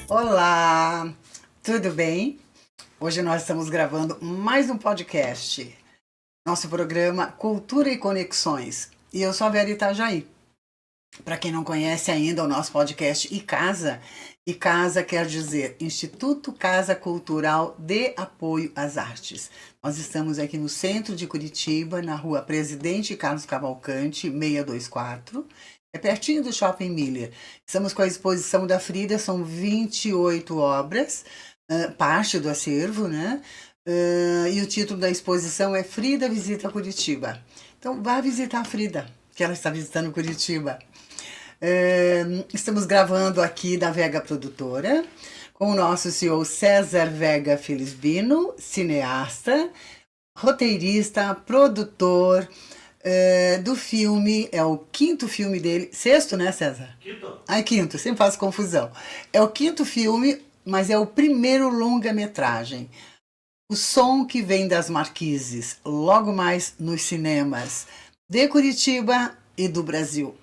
Olá, tudo bem? Hoje nós estamos gravando mais um podcast, nosso programa Cultura e Conexões. E eu sou a Vera Itajaí. Para quem não conhece ainda o nosso podcast ICASA quer dizer Instituto Casa Cultural de Apoio às Artes. Nós estamos aqui no centro de Curitiba, na rua Presidente Carlos Cavalcante, 624. É pertinho do Shopping Miller. Estamos com a exposição da Frida, são 28 obras, parte do acervo, né? E o título da exposição é Frida Visita Curitiba. Então, vá visitar a Frida, que ela está visitando Curitiba. Estamos gravando aqui da Vega Produtora, com o nosso CEO César Vega Felisbino, cineasta, roteirista, produtor, do filme, é o quinto filme dele, sexto, né, César? Quinto. Quinto, sempre faço confusão. É o quinto filme, mas é o primeiro longa-metragem. O Som que Vem das Marquises, logo mais nos cinemas de Curitiba e do Brasil.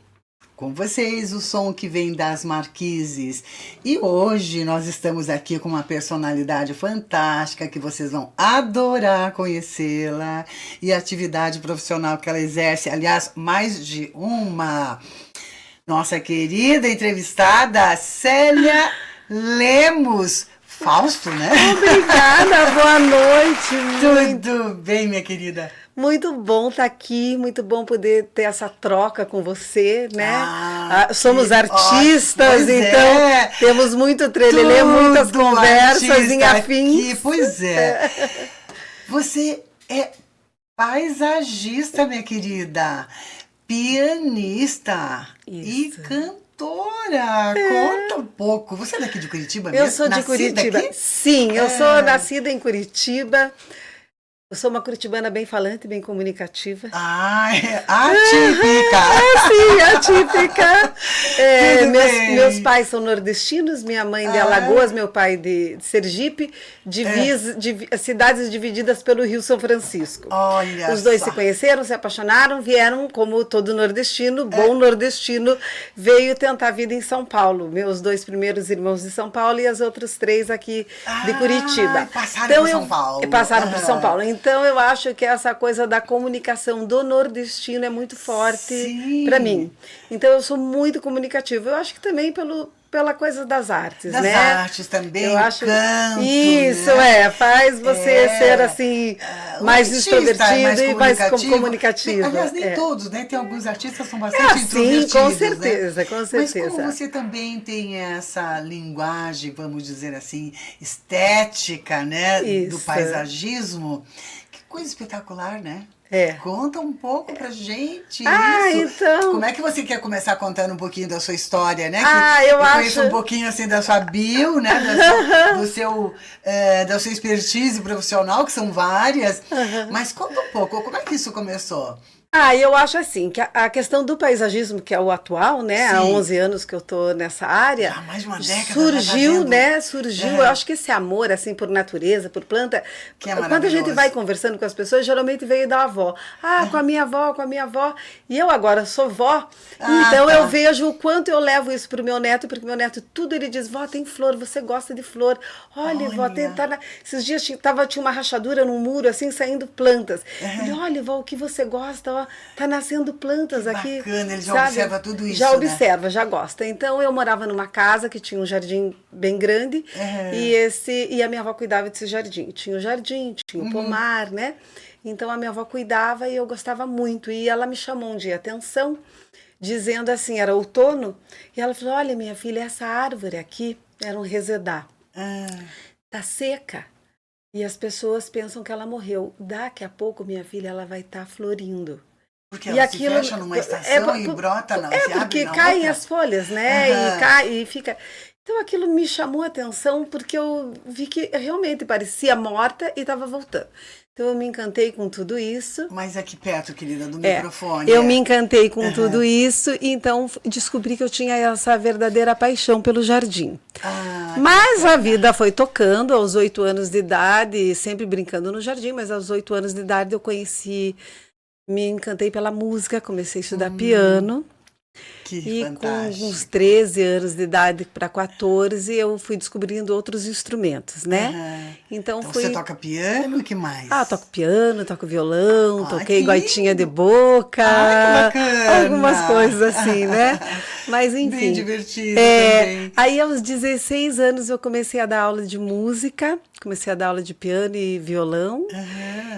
Com vocês, o Som que Vem das Marquises. E hoje nós estamos aqui com uma personalidade fantástica que vocês vão adorar conhecê-la e a atividade profissional que ela exerce, aliás, mais de uma. Nossa querida entrevistada, Célia Lemos. Fausto, né? Obrigada, boa noite. Tudo bem, minha querida? Muito bom estar aqui, muito bom poder ter essa troca com você, né? Somos artistas, então temos muito trelelê, muitas conversas em afins. Aqui, pois é. Você é paisagista, minha querida, pianista e cantora. Conta um pouco. Você é daqui de Curitiba mesmo? Eu sou de Curitiba. Aqui? Sim, eu sou nascida em Curitiba. Eu sou uma curitibana bem falante, bem comunicativa. Atípica! Sim, atípica. Meus pais são nordestinos, minha mãe de Alagoas, meu pai de Sergipe, cidades divididas pelo Rio São Francisco. Olha Os dois só. se conheceram, se apaixonaram, vieram, como todo nordestino, bom nordestino, veio tentar a vida em São Paulo. Meus dois primeiros irmãos de São Paulo e as outras três aqui de Curitiba. Passaram por São Paulo. Passaram por São Paulo. Então, eu acho que essa coisa da comunicação do nordestino é muito forte para mim. Então, eu sou muito comunicativa. Eu acho que também pela coisa das artes, né? Das artes também, eu acho canto, isso, né? Faz você ser assim, mais extrovertido e mais comunicativo. Aliás, nem todos, né? Tem alguns artistas que são bastante introvertidos. Sim, com certeza, né? com certeza. Mas como você também tem essa linguagem, vamos dizer assim, estética, né? Do paisagismo, que coisa espetacular, né? Conta um pouco pra gente isso. Então... Como é que você quer começar contando um pouquinho da sua história, né? Eu conheço um pouquinho assim da sua bio, né? Da sua expertise profissional, que são várias. Mas conta um pouco, como é que isso começou? Eu acho assim, que a questão do paisagismo, que é o atual, né? Sim. Há 11 anos que eu tô nessa área. Há mais de uma década. Surgiu, né? Eu acho que esse amor, assim, por natureza, por planta. Que é quando a gente vai conversando com as pessoas, geralmente veio da avó. Com a minha avó. E eu agora sou vó, então eu vejo o quanto eu levo isso pro meu neto, porque meu neto, tudo ele diz, vó, tem flor, você gosta de flor. Olha, vó, esses dias tinha uma rachadura no muro, assim, saindo plantas. Ele, olha, vó, o que você gosta, ó, tá nascendo plantas que aqui. Bacana, ele já observa tudo isso, já observa, já gosta. Então eu morava numa casa que tinha um jardim bem grande e a minha avó cuidava desse jardim. Tinha o jardim, tinha o pomar, né? Então a minha avó cuidava e eu gostava muito. E ela me chamou um dia a atenção, dizendo assim, era outono, e ela falou, olha minha filha, essa árvore aqui era um resedá. Tá seca. E as pessoas pensam que ela morreu. Daqui a pouco, minha filha, ela vai estar florindo. Porque ela se fecha numa estação e brota na outra. Porque caem as folhas, né? E fica... Então aquilo me chamou a atenção porque eu vi que realmente parecia morta e estava voltando. Então eu me encantei com tudo isso. Mas aqui perto, querida, do microfone. Eu me encantei com tudo isso e então descobri que eu tinha essa verdadeira paixão pelo jardim. Mas a vida foi tocando aos 8 anos de idade, sempre brincando no jardim, mas aos 8 anos de idade eu me encantei pela música, comecei a estudar piano. Que e fantástico. com uns 13 anos de idade para 14, eu fui descobrindo outros instrumentos, né? Então você toca piano, o que mais? Toco piano, toco violão, toquei que gaitinha de lindo. boca. Que bacana. Algumas coisas assim, né? Mas enfim. Bem divertido também. Aí aos 16 anos eu comecei a dar aula de música, comecei a dar aula de piano e violão.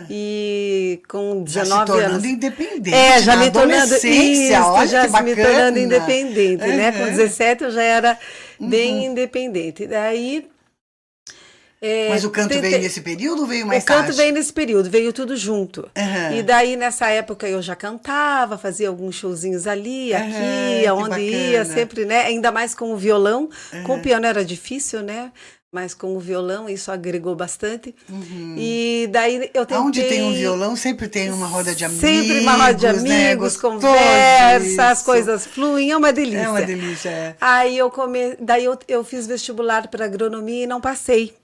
E com 19 já se tornando anos. independente. Já me tornando olha já que me tornando independente, né? Com 17 eu já era bem independente. Daí mas o canto veio nesse período ou veio mais tarde? O canto tarde? veio nesse período, veio tudo junto. E daí, nessa época, eu já cantava, fazia alguns showzinhos ali, aqui, aonde ia, sempre, né? Ainda mais com o violão. Com o piano era difícil, né? Mas com o violão isso agregou bastante. E daí eu tentei... Onde tem um violão, sempre tem uma roda de amigos. Sempre uma roda de amigos, né? conversa, as coisas fluem, é uma delícia. É uma delícia, Aí daí eu fiz vestibular para agronomia e não passei.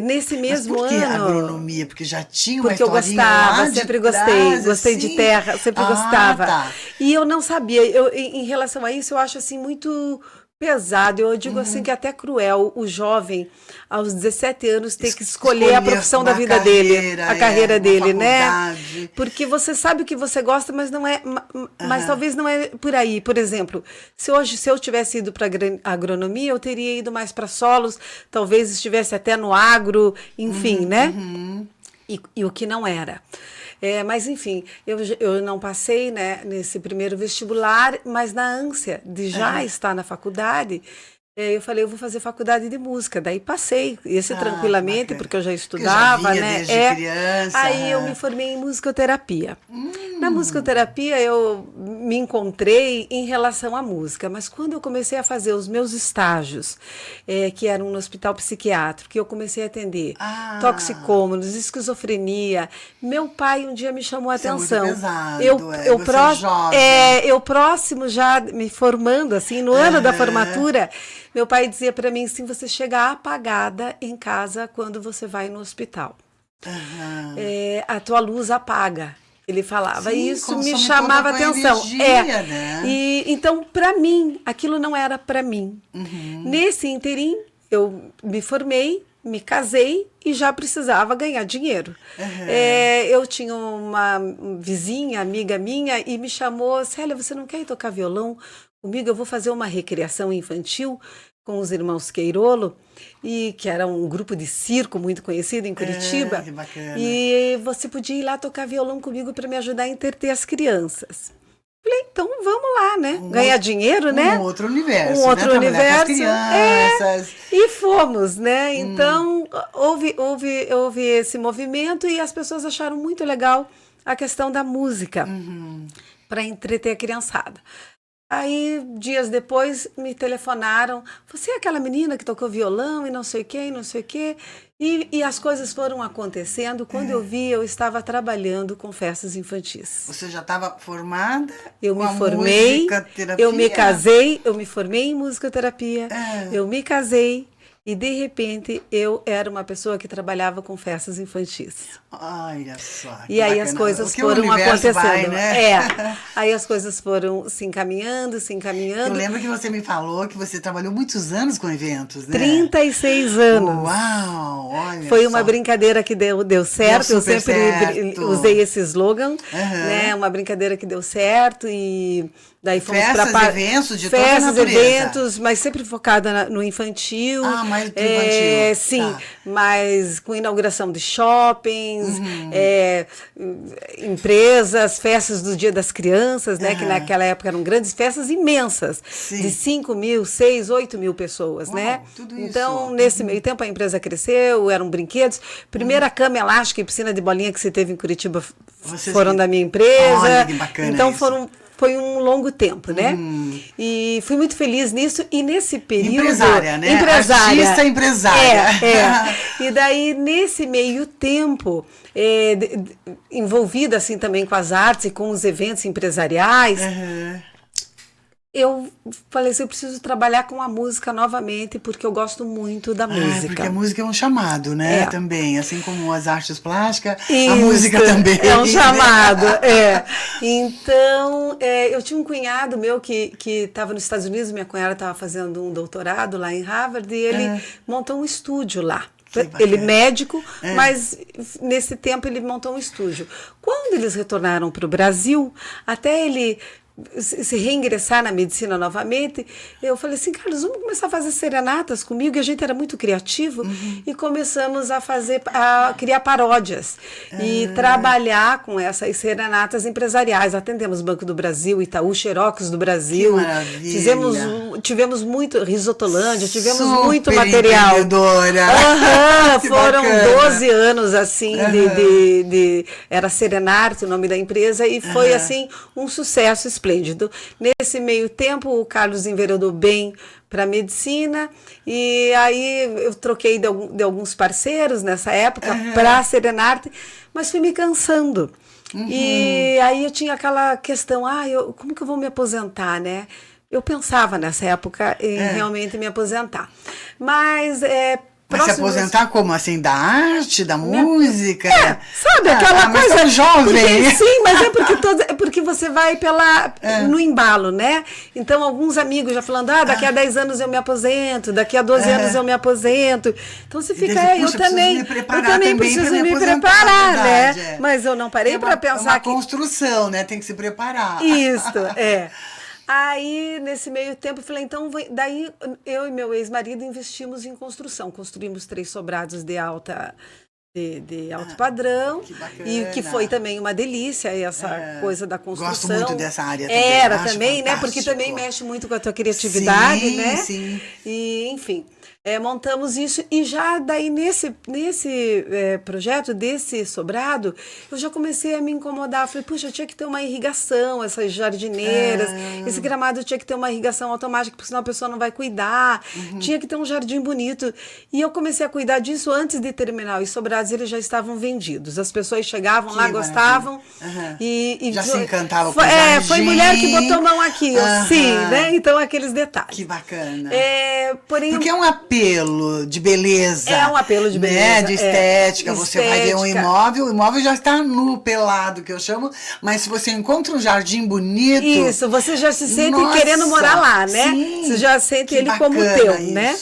Nesse mesmo ano. Mas por que agronomia? Porque já tinha uma historinha lá de trás, Porque eu gostava, sempre gostei. Gostei de terra, sempre gostava. Tá. E eu não sabia. Em relação a isso, eu acho assim muito pesado. Eu digo assim que até cruel o jovem, aos 17 anos, ter que escolher a profissão da vida dele, a carreira dele, né? Porque você sabe o que você gosta, mas não é. Mas talvez não é por aí. Por exemplo, se eu tivesse ido para agronomia, eu teria ido mais para solos, talvez estivesse até no agro, enfim, né? E o que não era. Mas, enfim, eu não passei, né, nesse primeiro vestibular, mas na ânsia de já estar na faculdade, eu falei, eu vou fazer faculdade de música. Daí passei, tranquilamente, porque eu já estudava, já né? Desde criança. Aí eu me formei em musicoterapia. Na musicoterapia eu me encontrei em relação à música, mas quando eu comecei a fazer os meus estágios, que eram no hospital psiquiátrico, que eu comecei a atender toxicômanos, esquizofrenia, meu pai um dia me chamou a atenção. É muito pesado, eu próximo já me formando, assim, no ano da formatura, meu pai dizia para mim assim, você chega apagada em casa quando você vai no hospital. A tua luz apaga. Ele falava, isso me chamava atenção. Energia, né? E então, para mim, aquilo não era para mim. Nesse interim, eu me formei, me casei e já precisava ganhar dinheiro. Eu tinha uma vizinha, amiga minha, e me chamou, Célia, você não quer ir tocar violão comigo? Eu vou fazer uma recreação infantil com os irmãos Queirolo, que era um grupo de circo muito conhecido em Curitiba. Que bacana. E você podia ir lá tocar violão comigo para me ajudar a entreter as crianças. Falei, então vamos lá, né? Ganhar dinheiro, né? Um outro universo. Um outro universo. Crianças. E fomos, né? Então, houve esse movimento e as pessoas acharam muito legal a questão da música para entreter a criançada. Aí, dias depois, me telefonaram. Você é aquela menina que tocou violão e não sei o quê, e não sei o quê. E as coisas foram acontecendo. Quando eu vi, eu estava trabalhando com festas infantis. Você já estava formada? Eu me formei, eu me casei, eu me formei em musicoterapia, eu me casei. E, de repente, eu era uma pessoa que trabalhava com festas infantis. Olha só. E aí bacana. As coisas foram acontecendo. Vai, né? Aí as coisas foram se encaminhando. Eu lembro que você me falou que você trabalhou muitos anos com eventos, né? 36 anos. Uau, olha Foi só. uma brincadeira que deu certo. Eu sempre usei esse slogan, né? Uma brincadeira que deu certo e... Daí fomos eventos de toda a natureza. Eventos, mas sempre focada no infantil. Mais do infantil. Sim, mas com inauguração de shoppings, empresas, festas do Dia das Crianças, né? Que naquela época eram grandes festas imensas. Sim. De 5 mil, 6, 8 mil pessoas, né? Tudo isso. Então, nesse meio tempo, a empresa cresceu, eram brinquedos. Primeira cama elástica e piscina de bolinha que se teve em Curitiba foram da minha empresa. Olha, que bacana. Então, foi um longo tempo, né? E fui muito feliz nisso. E nesse período... Empresária, né? Artista empresária. E daí, nesse meio tempo, envolvida assim também com as artes e com os eventos empresariais, eu falei assim, eu preciso trabalhar com a música novamente, porque eu gosto muito da música. Porque a música é um chamado, né? Também, assim como as artes plásticas, Isso, a música também. É um chamado, Então, eu tinha um cunhado meu que estava nos Estados Unidos, minha cunhada estava fazendo um doutorado lá em Harvard, e ele montou um estúdio lá. Ele é médico, mas nesse tempo ele montou um estúdio. Quando eles retornaram para o Brasil, até ele se reingressar na medicina novamente, eu falei assim, Carlos, vamos começar a fazer serenatas comigo, e a gente era muito criativo, e começamos a criar paródias e trabalhar com essas serenatas empresariais. Atendemos Banco do Brasil, Itaú, Xerox do Brasil, tivemos muito Risotolândia, tivemos muito material. Foram 12 anos assim era Serenarte o nome da empresa, e foi assim um sucesso esplêndido. Nesse meio tempo, o Carlos enveredou bem para medicina, e aí eu troquei de alguns parceiros nessa época para a Serenarte, mas fui me cansando. E aí eu tinha aquela questão, como que eu vou me aposentar, né? Eu pensava nessa época em realmente me aposentar. Mas se aposentar como? Assim, da arte, da música? Sabe, aquela coisa... Mas jovem. Sim, mas é porque você vai no embalo, né? Então, alguns amigos já falando, daqui a 10 anos eu me aposento, daqui a 12 anos eu me aposento. Então, você fica, eu também preciso me preparar, né? Mas eu não parei para pensar que... É uma construção, né? Tem que se preparar. Isso, Aí, nesse meio tempo, eu falei, então, daí eu e meu ex-marido investimos em construção. Construímos 3 sobrados de alto padrão, e que foi também uma delícia essa coisa da construção. Gosto muito dessa área também. Era também, né? Porque também mexe muito com a tua criatividade, né? Sim. E, enfim... montamos isso, e já daí nesse projeto desse sobrado, eu já comecei a me incomodar. Falei, puxa, tinha que ter uma irrigação, essas jardineiras, esse gramado tinha que ter uma irrigação automática, porque senão a pessoa não vai cuidar, tinha que ter um jardim bonito. E eu comecei a cuidar disso antes de terminar. Os sobrados, eles já estavam vendidos. As pessoas chegavam lá, gostavam. E já se encantavam com o jardim. Foi mulher que botou mão aqui, sim, né? Então, aqueles detalhes. Que bacana. Porque é um apelo de beleza. É um apelo de beleza. Né? De estética. Você vai ver um imóvel, o imóvel já está nu, pelado, que eu chamo, mas se você encontra um jardim bonito... Isso, você já se sente querendo morar lá, né? Sim, você já sente ele como teu, né?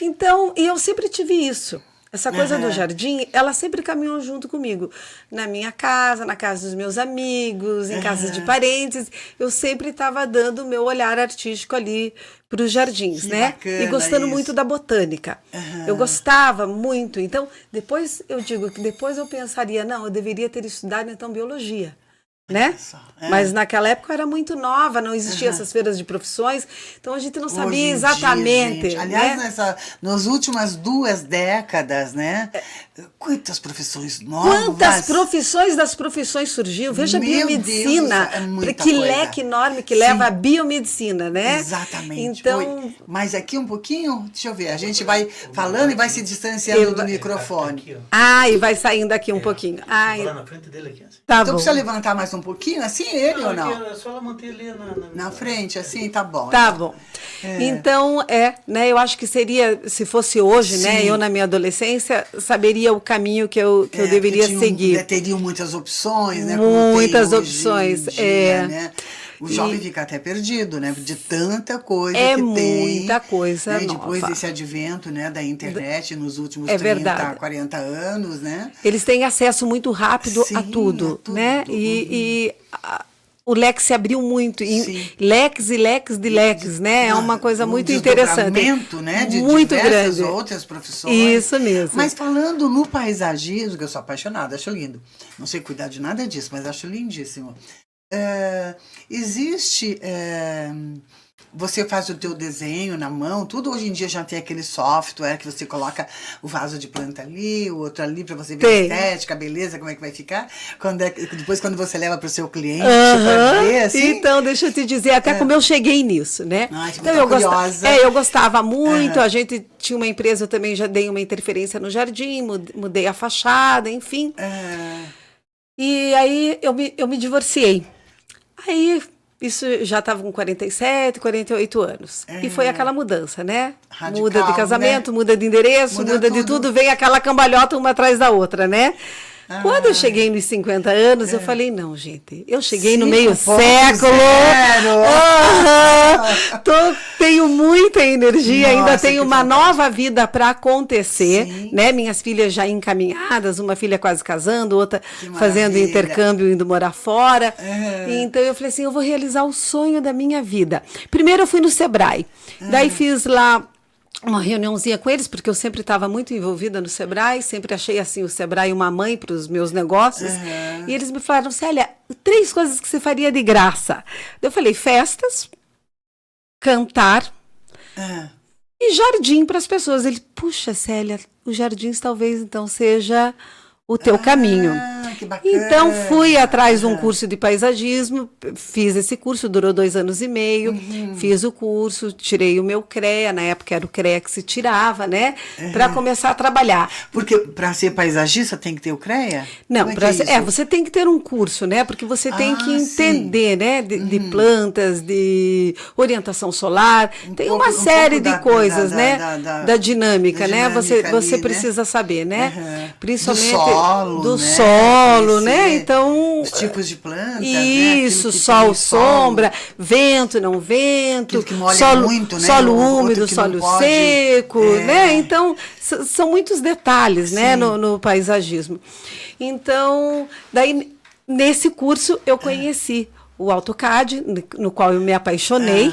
Então, e eu sempre tive isso. Essa coisa do jardim, ela sempre caminhou junto comigo. Na minha casa, na casa dos meus amigos, em casa de parentes. Eu sempre estava dando o meu olhar artístico ali para os jardins, né? E gostando muito da botânica. Eu gostava muito. Então, depois eu pensaria, não, eu deveria ter estudado então biologia. Né? Mas naquela época eu era muito nova, não existiam essas feiras de profissões, então a gente não sabia exatamente. Dia, aliás, nas últimas 2 décadas, né? Quantas profissões novas. Quantas profissões das profissões surgiu. Veja a biomedicina, que leque enorme que leva a biomedicina, né? Exatamente. Então, mas aqui um pouquinho, deixa eu ver, a gente vai falando e vai se distanciando do microfone. E vai saindo aqui um pouquinho. Vou lá na frente dele aqui. Tá então bom. Precisa levantar mais um pouquinho, assim, ele ou não? É só ela manter ele na frente, assim, tá bom. Tá bom. Então, né, eu acho que seria, se fosse hoje, né, eu na minha adolescência, saberia o caminho que eu deveria seguir. Teriam muitas opções, né? Muitas opções, né? O jovem fica até perdido, né? De tanta coisa que tem. Muita coisa né? nova. Depois desse advento, né, da internet nos últimos 30, 40 anos, né? Eles têm acesso muito rápido a tudo, né? O leque se abriu muito, leques e leques de leques, né? É uma coisa muito interessante. Né? De muito diversas grande. Outras profissões. Isso mesmo. Mas falando no paisagismo, que eu sou apaixonada, acho lindo. Não sei cuidar de nada disso, mas acho lindíssimo. Existe... Você faz o teu desenho na mão, tudo hoje em dia já tem aquele software que você coloca o vaso de planta ali, o outro ali, para você ver a estética, a beleza, como é que vai ficar. Depois, quando você leva para o seu cliente, para ver, assim... Então, deixa eu te dizer, até como eu cheguei nisso, né? Então, eu gostava muito, a gente tinha uma empresa, eu também já dei uma interferência no jardim, mudei a fachada, enfim. E aí, eu me divorciei. Aí... Isso já estava com 47, 48 anos. E foi aquela mudança, né? Radical, muda de casamento, né? muda de endereço, muda de tudo, vem aquela cambalhota uma atrás da outra, né? Quando eu cheguei nos 50 anos, eu falei, não, gente, eu cheguei no meio século. Tenho muita energia, Nossa, ainda tenho uma fantástico. nova vida para acontecer, Sim. né? Minhas filhas já encaminhadas, uma filha quase casando, outra Que fazendo maravilha. intercâmbio, indo morar fora. Então eu falei assim, eu vou realizar o sonho da minha vida. Primeiro eu fui no Sebrae, daí fiz lá uma reuniãozinha com eles, porque eu sempre estava muito envolvida no Sebrae, sempre achei assim o Sebrae uma mãe para os meus negócios. E eles me falaram, Célia, 3 coisas que você faria de graça. Eu falei, festas, cantar e jardim para as pessoas. Ele, puxa, Célia, os jardins talvez então seja o teu caminho. Que bacana. Então, fui atrás de um curso de paisagismo, fiz esse curso, durou 2 anos e meio, fiz o curso, tirei o meu CREA, na época era o CREA que se tirava, né? Para começar a trabalhar. Porque para ser paisagista tem que ter o CREA? Não, Como é que é isso? você tem que ter um curso, né? Porque você tem que entender, sim. né? De plantas, de orientação solar, tem uma série de coisas, né? Da dinâmica, né? Você ali, precisa saber, né? Principalmente do do né? solo, né? Conhecer Então, os tipos de plantas, isso, né? Que sol, tem sombra, vento, não vento, Aquilo que molha solo, muito, né? solo Outro úmido, que não solo pode. seco, né? Então, são muitos detalhes, né, no paisagismo. Então, daí, nesse curso, eu conheci o AutoCAD, no qual eu me apaixonei.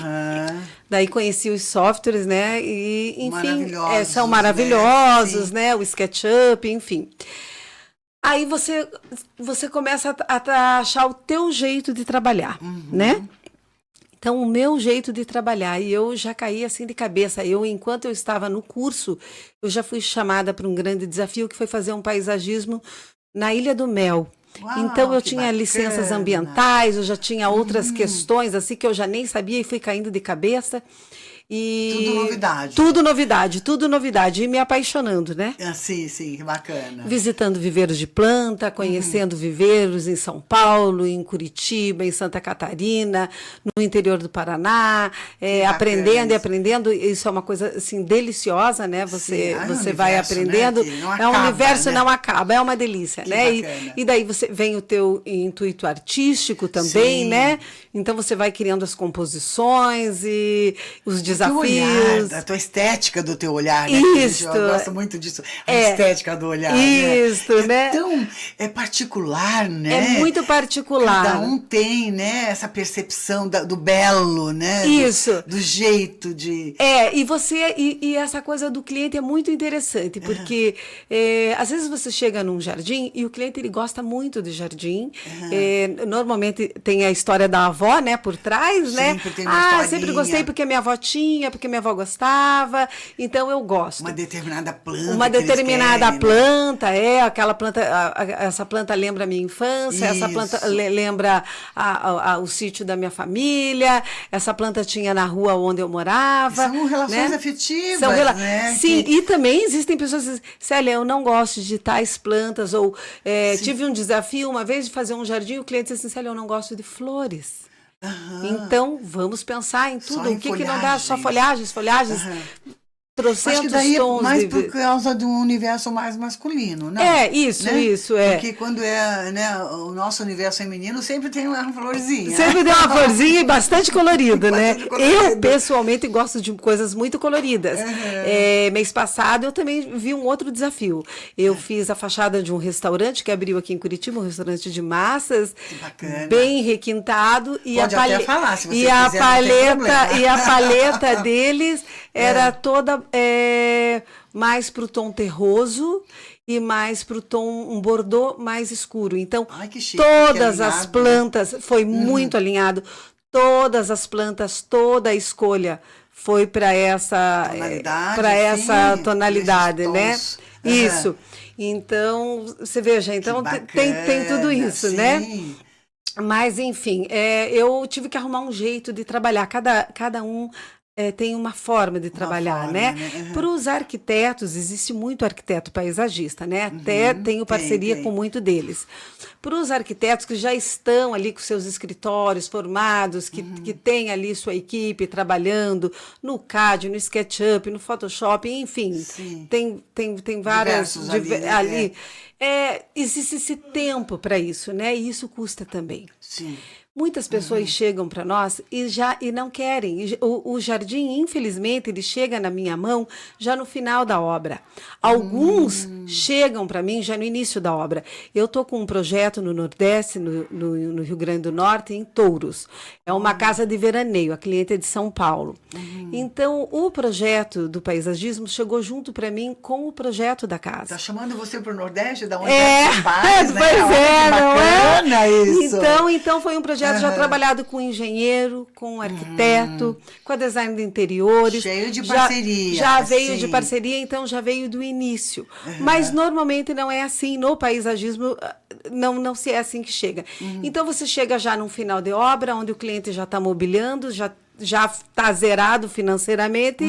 Daí conheci os softwares, né? E, enfim, são maravilhosos, né? O SketchUp, enfim. Aí você começa a achar o teu jeito de trabalhar, né? Então, o meu jeito de trabalhar, e eu já caí assim de cabeça. Enquanto eu estava no curso, eu já fui chamada para um grande desafio, que foi fazer um paisagismo na Ilha do Mel. Uau, então, eu que tinha bacana. licenças ambientais, eu já tinha outras questões, assim, que eu já nem sabia e fui caindo de cabeça. E Tudo novidade. Tudo novidade. E me apaixonando, né? Sim, que bacana. Visitando viveiros de planta, conhecendo viveiros em São Paulo, em Curitiba, em Santa Catarina, no interior do Paraná, aprendendo e aprendendo. Isso é uma coisa assim deliciosa, né? Você vai aprendendo. Né? É um universo, não acaba, é uma delícia, né? Bacana. E daí vem o teu intuito artístico também, né? Então você vai criando as composições e os desafios. Olhar, a tua estética do teu olhar, né? Isso. Eu gosto muito disso. A estética do olhar. Isso, né? Tão particular, né? É muito particular. Cada um tem, né? Essa percepção do belo, né? Isso. Do jeito de. E essa coisa do cliente é muito interessante, porque às vezes você chega num jardim e o cliente ele gosta muito de jardim. Normalmente tem a história da avó, né, por trás, né? Tem uma sempre gostei porque minha avó tinha, porque minha avó gostava, então eu gosto. Uma determinada planta. Uma determinada planta, aquela planta, essa planta lembra a minha infância, essa planta lembra o sítio da minha família, essa planta tinha na rua onde eu morava. São relações né? afetivas, né? Sim, e também existem pessoas que dizem, Célia, eu não gosto de tais plantas, ou tive um desafio uma vez de fazer um jardim, o cliente disse assim, Célia, eu não gosto de flores. Então, vamos pensar em tudo. O que não dá? Só folhagens. Acho que daí é mais por causa de um universo mais masculino, não? Isso. Porque quando o nosso universo feminino sempre tem uma florzinha. Sempre tem uma florzinha e bastante colorida, né? Eu, pessoalmente, gosto de coisas muito coloridas. Mês passado, eu também vi um outro desafio. Eu fiz a fachada de um restaurante que abriu aqui em Curitiba, um restaurante de massas, bem requintado. Pode até falar, se você e quiser, e a paleta deles era toda mais para o tom terroso e mais para o tom um bordô mais escuro. Então, que chique, todas as plantas, foi muito alinhado, todas as plantas, toda a escolha foi para essa tonalidade, né? Isso. Então, você veja, então tem tudo isso, né? Mas, enfim, eu tive que arrumar um jeito de trabalhar. Cada um tem uma forma de trabalhar, né? Uhum. Para os arquitetos, existe muito arquiteto paisagista, né? Até tenho parceria com muito deles. Para os arquitetos que já estão ali com seus escritórios formados, que têm ali sua equipe trabalhando no CAD, no SketchUp, no Photoshop, enfim, tem várias ali. Existe esse tempo para isso, né? E isso custa também. Sim. Muitas pessoas chegam para nós e não querem. O jardim, infelizmente, ele chega na minha mão já no final da obra. Alguns chegam para mim já no início da obra. Eu estou com um projeto no Nordeste, no Rio Grande do Norte, em Touros. É uma casa de veraneio, a cliente é de São Paulo. Então, o projeto do paisagismo chegou junto para mim com o projeto da casa. Está chamando você para o Nordeste, da onde você faz, né? Pois não bacana isso. Então foi um projeto já trabalhado com engenheiro, com arquiteto, com a design de interiores. Cheio de parceria. Já veio de parceria, então já veio do início. Mas normalmente não é assim. No paisagismo, não se é assim que chega. Então você chega já num final de obra, onde o cliente já está mobiliando, já está zerado financeiramente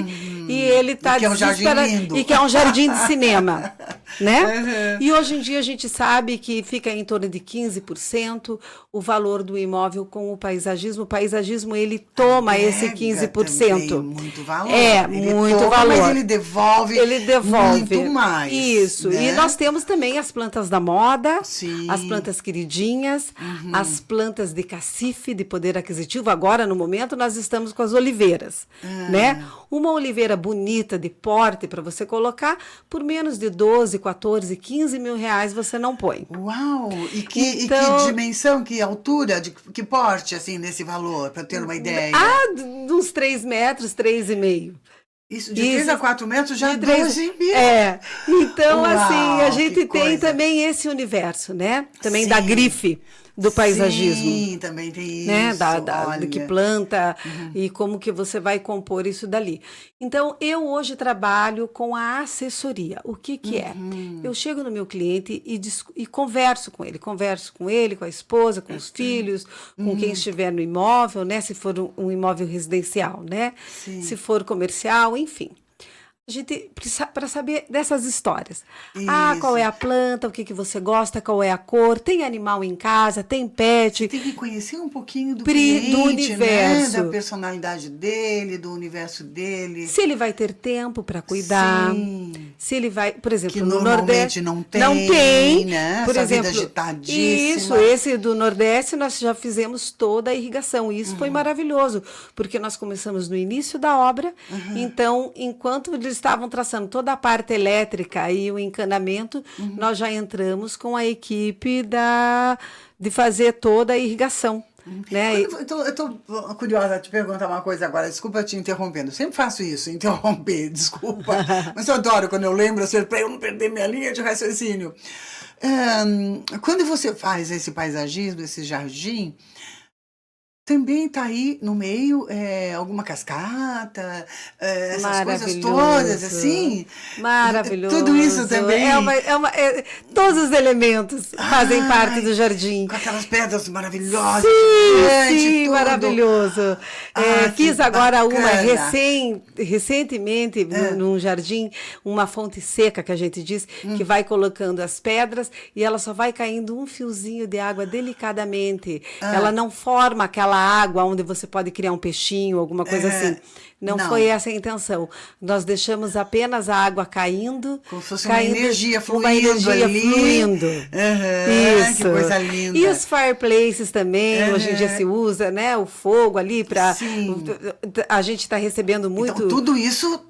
e ele está desesperado. E que é um jardim de cinema, né? E hoje em dia a gente sabe que fica em torno de 15% o valor do imóvel com o paisagismo. O paisagismo, ele toma esse 15%. Também, muito valor. Muito toma, valor. Mas ele devolve muito mais. Isso. Né? E nós temos também as plantas da moda, Sim. as plantas queridinhas, as plantas de cacife, de poder aquisitivo. Agora, no momento, nós estamos com as oliveiras, né? Uma oliveira bonita, de porte, para você colocar, por menos de 12, 14, 15 mil reais você não põe. Uau! E que dimensão, que altura, que porte, assim, nesse valor, para ter uma ideia? Uns 3 metros, 3,5. Isso, de 3 a 4 metros já 12 mil. Então, Uau, assim, a gente tem coisa. também esse universo, né? Também da grife do paisagismo. Sim, também tem isso. Né? Do que planta e como que você vai compor isso dali. Então, eu hoje trabalho com a assessoria. O que é? Eu chego no meu cliente e converso com ele, com a esposa, com os filhos, com quem estiver no imóvel, né? Se for um imóvel residencial, né? Sim. Se for comercial, enfim. A gente precisa para saber dessas histórias. Isso. Qual é a planta, o que você gosta, qual é a cor, tem animal em casa, tem pet. Tem que conhecer um pouquinho do cliente, do universo, né? Da personalidade dele, do universo dele. Se ele vai ter tempo para cuidar. Sim. Se ele vai, por exemplo, que no Nordeste Nordeste não tem, né? Por Essa exemplo, vida agitadíssima. Isso, esse do Nordeste nós já fizemos toda a irrigação. E isso foi maravilhoso, porque nós começamos no início da obra. Então, enquanto eles estavam traçando toda a parte elétrica e o encanamento, nós já entramos com a equipe de fazer toda a irrigação. Né? Eu estou curiosa de te perguntar uma coisa agora, desculpa te interrompendo, eu sempre faço isso, interromper, desculpa, mas eu adoro quando eu lembro, para eu não perder minha linha de raciocínio. Quando você faz esse paisagismo, esse jardim, também está aí no meio alguma cascata, essas coisas todas, assim? Maravilhoso. Tudo isso também? Todos os elementos fazem parte do jardim. Com aquelas pedras maravilhosas. Sim, maravilhoso. Fiz agora recentemente, num jardim, uma fonte seca, que a gente diz, que vai colocando as pedras e ela só vai caindo um fiozinho de água delicadamente. Ela não forma aquela água onde você pode criar um peixinho, alguma coisa assim. Não foi essa a intenção. Nós deixamos apenas a água caindo. Como se fosse uma energia fluindo. Isso. Que coisa linda. E os fireplaces também, hoje em dia se usa, né? O fogo ali para... A gente está recebendo muito... Então, tudo isso...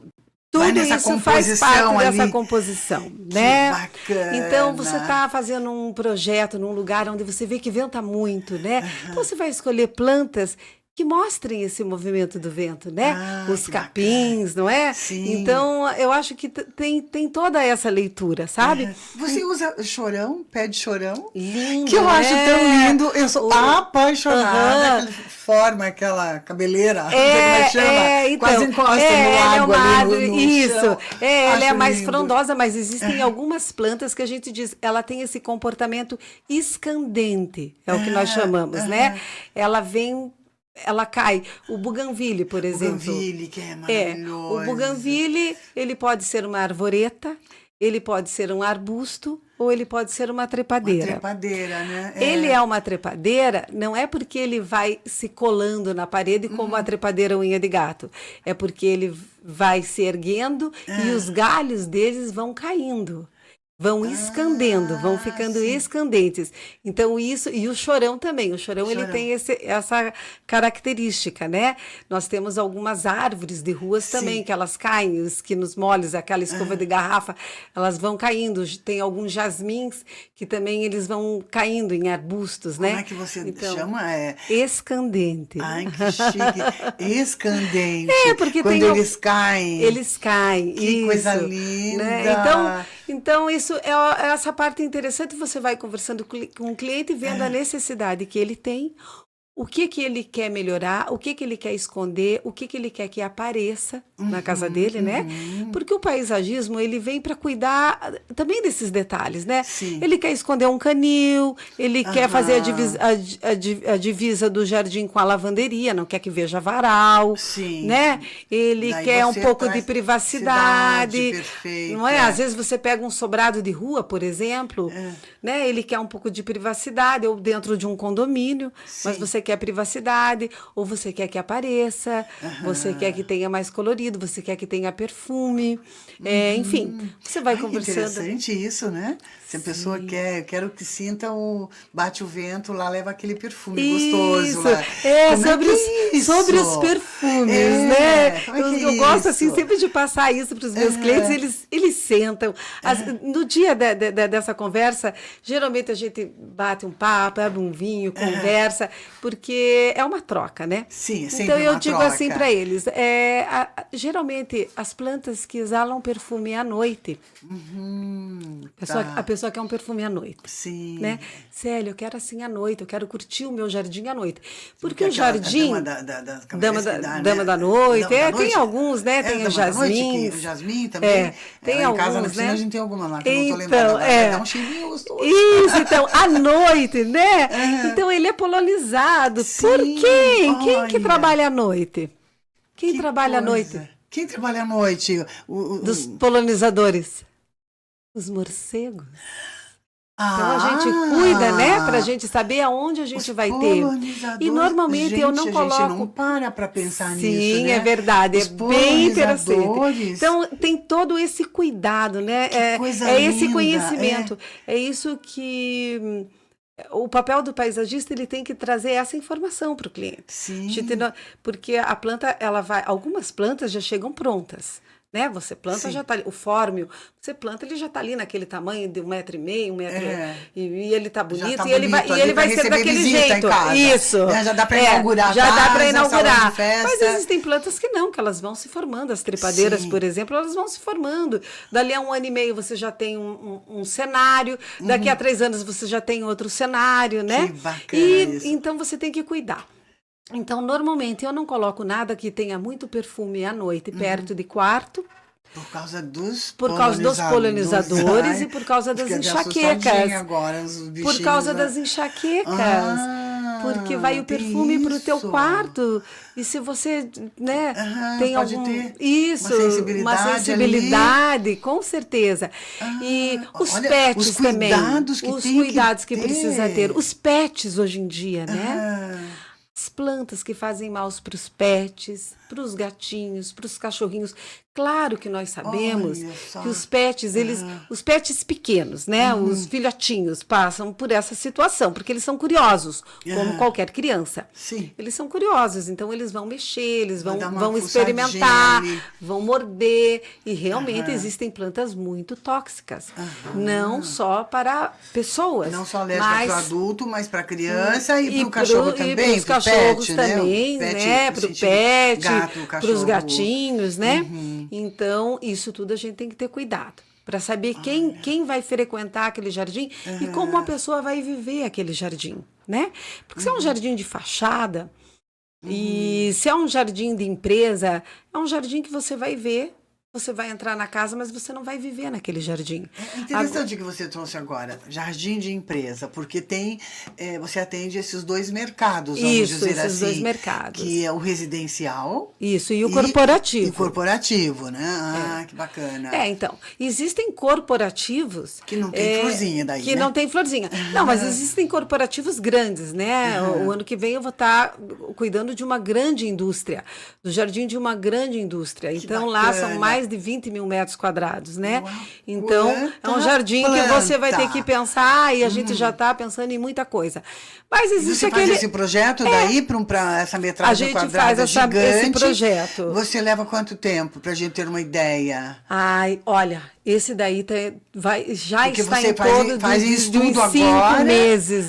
Tudo isso faz parte dessa composição, né? Bacana. Então, você está fazendo um projeto num lugar onde você vê que venta muito, né? Então, você vai escolher plantas que mostrem esse movimento do vento, né? Os capins, bacana. Não é? Sim. Então, eu acho que tem toda essa leitura, sabe? Você usa chorão, pé de chorão? Lindo, que eu acho tão lindo. Eu sou apaixonada. Forma aquela cabeleira, não sei como é que chama. Então, quase encosta no água ali no isso. chão. Ela é mais lindo. frondosa, mas existem algumas plantas que a gente diz, ela tem esse comportamento escandente, é o que nós chamamos, né? Ela vem ela cai. O buganvília, por exemplo. Buganvília, que é maravilhoso. O buganvília, ele pode ser uma arvoreta, ele pode ser um arbusto, ou ele pode ser uma trepadeira. Uma trepadeira, né? Ele é uma trepadeira, não é porque ele vai se colando na parede como a trepadeira unha de gato. É porque ele vai se erguendo e os galhos deles vão caindo. Vão escandendo, vão ficando escandentes. Então, isso... E o chorão também. O chorão, ele tem essa característica, né? Nós temos algumas árvores de ruas também, que elas caem, os que nos moles, aquela escova de garrafa, elas vão caindo. Tem alguns jasmins que também eles vão caindo em arbustos, né? Como é que você chama? Escandente. Ai, que chique. Escandente. Porque quando eles caem. Eles caem. Que coisa linda. Né? Então, isso é essa parte interessante. Você vai conversando com o cliente, vendo a necessidade que ele tem, o que ele quer melhorar, o que ele quer esconder, o que ele quer que apareça na casa dele, né? Porque o paisagismo, ele vem para cuidar também desses detalhes, né? Sim. Ele quer esconder um canil, ele quer fazer a divisa do jardim com a lavanderia, não quer que veja varal, né? Ele quer um pouco de privacidade, não é? Às vezes você pega um sobrado de rua, por exemplo, né? Ele quer um pouco de privacidade, ou dentro de um condomínio, mas você quer privacidade, ou você quer que apareça, você quer que tenha mais colorido, você quer que tenha perfume, enfim, você vai conversando. Interessante isso, né? Se a pessoa quero que sinta bate o vento, lá leva aquele perfume gostoso. Lá. Sobre os perfumes, né? Eu gosto assim sempre de passar isso para os meus clientes, eles sentam. No dia dessa conversa, geralmente a gente bate um papo, abre um vinho, conversa, porque é uma troca, né? Sim, sempre então eu uma digo troca. assim para eles, geralmente as plantas que exalam perfume à noite, a pessoa quer um perfume à noite. Sim. Né? Célia, eu quero assim à noite, eu quero curtir o meu jardim à noite. Porque o jardim... Dama da noite, tem alguns, né? Tem o jasmim. O jasmim também. Tem em alguns, casa na piscina né? a gente tem alguma lá, que eu não tô lembrando. Dá um cheirinho gostoso. Isso, então, à noite, né? Então ele é polinizado. Por quem? Quem que trabalha à noite? Quem trabalha à noite? Quem trabalha à noite? Dos polinizadores. Os morcegos. Então a gente cuida, né? Pra gente saber aonde a gente vai ter. E normalmente eu não coloco. A gente não para pensar nisso. Sim, né? é verdade. Os É bem interessante. polinizadores. Então tem todo esse cuidado, né? Coisa esse linda, conhecimento. É isso que o papel do paisagista, ele tem que trazer essa informação para o cliente. Sim. Porque a planta, algumas plantas já chegam prontas. Né? Você planta, já tá ali. O fórmio, você planta, ele já está ali naquele tamanho de 1,5 m, 1 metro, e ele está bonito, tá e ele vai ser daquele jeito. Isso. Já dá para inaugurar. Já dá para inaugurar. Mas existem plantas que não, que elas vão se formando. As trepadeiras, por exemplo, elas vão se formando. Dali a 1 ano e meio você já tem um cenário, daqui a 3 anos você já tem outro cenário, né? Que bacana isso. Então você tem que cuidar. Então, normalmente, eu não coloco nada que tenha muito perfume à noite, perto de quarto. Por causa dos polinizadores e por causa das enxaquecas. Agora, por causa das enxaquecas. Porque vai o perfume para o teu quarto. E se você, né, tem uma sensibilidade, com certeza. E os pets também. Os cuidados que precisa ter. Os pets hoje em dia, né? As plantas que fazem mal para os pets, para os gatinhos, para os cachorrinhos. Claro que nós sabemos que os pets, os pets pequenos, né, os filhotinhos, passam por essa situação, porque eles são curiosos, como qualquer criança. Sim. Eles são curiosos, então eles vão mexer, eles vão experimentar, vão morder, e realmente existem plantas muito tóxicas, não só para pessoas. Não só alérgica para o adulto, mas para a criança e para o cachorro também. E para os cachorros também, né? Para o pet, para os gatinhos, né? Então, isso tudo a gente tem que ter cuidado para saber quem vai frequentar aquele jardim e como a pessoa vai viver aquele jardim, né? Porque se é um jardim de fachada e se é um jardim de empresa, é um jardim que você vai ver você vai entrar na casa, mas você não vai viver naquele jardim. É interessante que você trouxe agora, jardim de empresa, porque você atende esses dois mercados, vamos dizer esses assim. dois mercados. Que é o residencial. Isso, e o corporativo. E o corporativo, né? Ah, que bacana. Então, existem corporativos... Que não tem florzinha daí, que né? não tem florzinha. Não, mas existem corporativos grandes, né? O ano que vem eu vou estar cuidando de uma grande indústria, do jardim de uma grande indústria. Então, lá são mais de 20 mil metros quadrados, né? Uau, então, é um jardim que você vai ter que pensar, e a gente já está pensando em muita coisa. Mas existe você faz esse projeto daí para essa metragem quadrada a gente faz esse projeto. Você leva quanto tempo para a gente ter uma ideia? Ai, olha, esse daí já Porque está você em torno faz de estudo uns 5 agora, meses,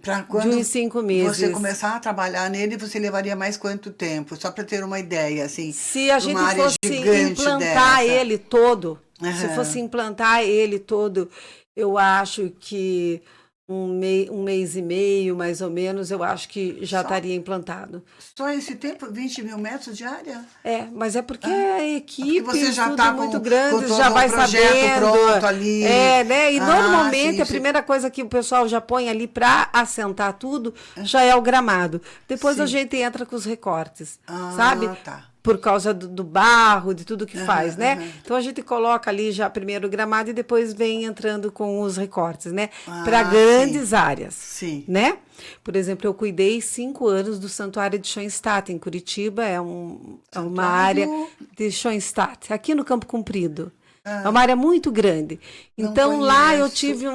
Para quando de uns 5 meses. você começar a trabalhar nele, você levaria mais quanto tempo? Só para ter uma ideia, assim. Se a gente uma área fosse gigante implantar dessa. ele todo, se Aham. fosse implantar ele todo, eu acho que um mês e meio, mais ou menos, eu acho que já estaria implantado. Só esse tempo? 20 mil metros de área? Mas é porque a equipe porque você já tudo tá muito com grande, todo já o vai projeto sabendo. pronto ali. Né? E normalmente sim, a primeira coisa que o pessoal já põe ali para assentar tudo já é o gramado. Depois a gente entra com os recortes, sabe? Tá. Por causa do barro, de tudo que faz, né? Então a gente coloca ali já primeiro o gramado e depois vem entrando com os recortes, né? Para grandes áreas, né? Por exemplo, eu cuidei 5 anos do Santuário de Schoenstatt, em Curitiba, é uma área de Schoenstatt, aqui no Campo Comprido. É uma área muito grande. Então, lá eu tive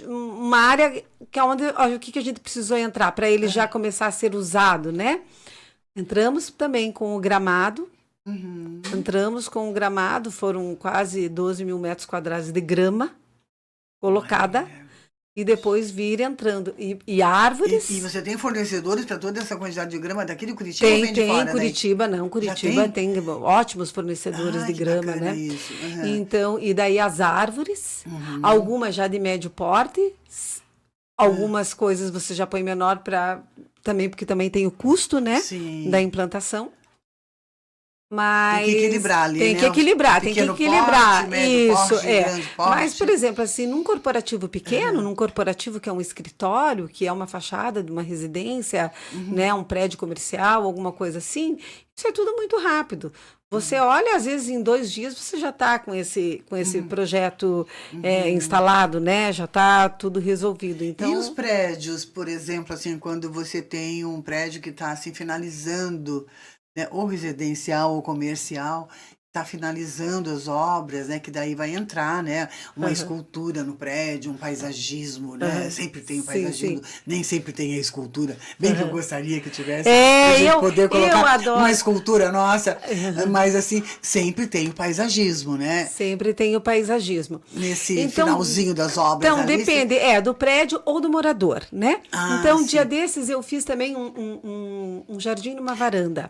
uma área que é onde o que a gente precisou entrar para ele já começar a ser usado, né? Entramos também com o gramado. Entramos com o gramado, foram quase 12 mil metros quadrados de grama colocada. E depois vir entrando. E árvores. E você tem fornecedores para toda essa quantidade de grama daqui de Curitiba? Tem Curitiba, daí? Não. Curitiba tem ótimos fornecedores de grama, né? Isso. Então, e daí as árvores, algumas já de médio porte, algumas coisas você já põe menor também, porque também tem o custo, né? Da implantação. Mas tem que equilibrar ali, tem né? que equilibrar, tem que equilibrar. Porte, médio isso, porte, grande porte. Mas, por exemplo, assim, num corporativo pequeno, num corporativo que é um escritório, que é uma fachada de uma residência, né, um prédio comercial, alguma coisa assim, isso é tudo muito rápido. Você olha, às vezes, em 2 dias, você já está com esse projeto instalado, né? Já está tudo resolvido. Então... E os prédios, por exemplo, assim, quando você tem um prédio que está assim, finalizando, né, ou residencial ou comercial, está finalizando as obras, né, que daí vai entrar, né, uma escultura no prédio, um paisagismo, né, sempre tem o paisagismo, nem sempre tem a escultura, bem que eu gostaria que tivesse, a gente poder colocar uma escultura nossa, mas assim, sempre tem o paisagismo, né? Sempre tem o paisagismo. Nesse finalzinho das obras. Então, depende, do prédio ou do morador, né? Então, dia desses eu fiz também um jardim numa varanda.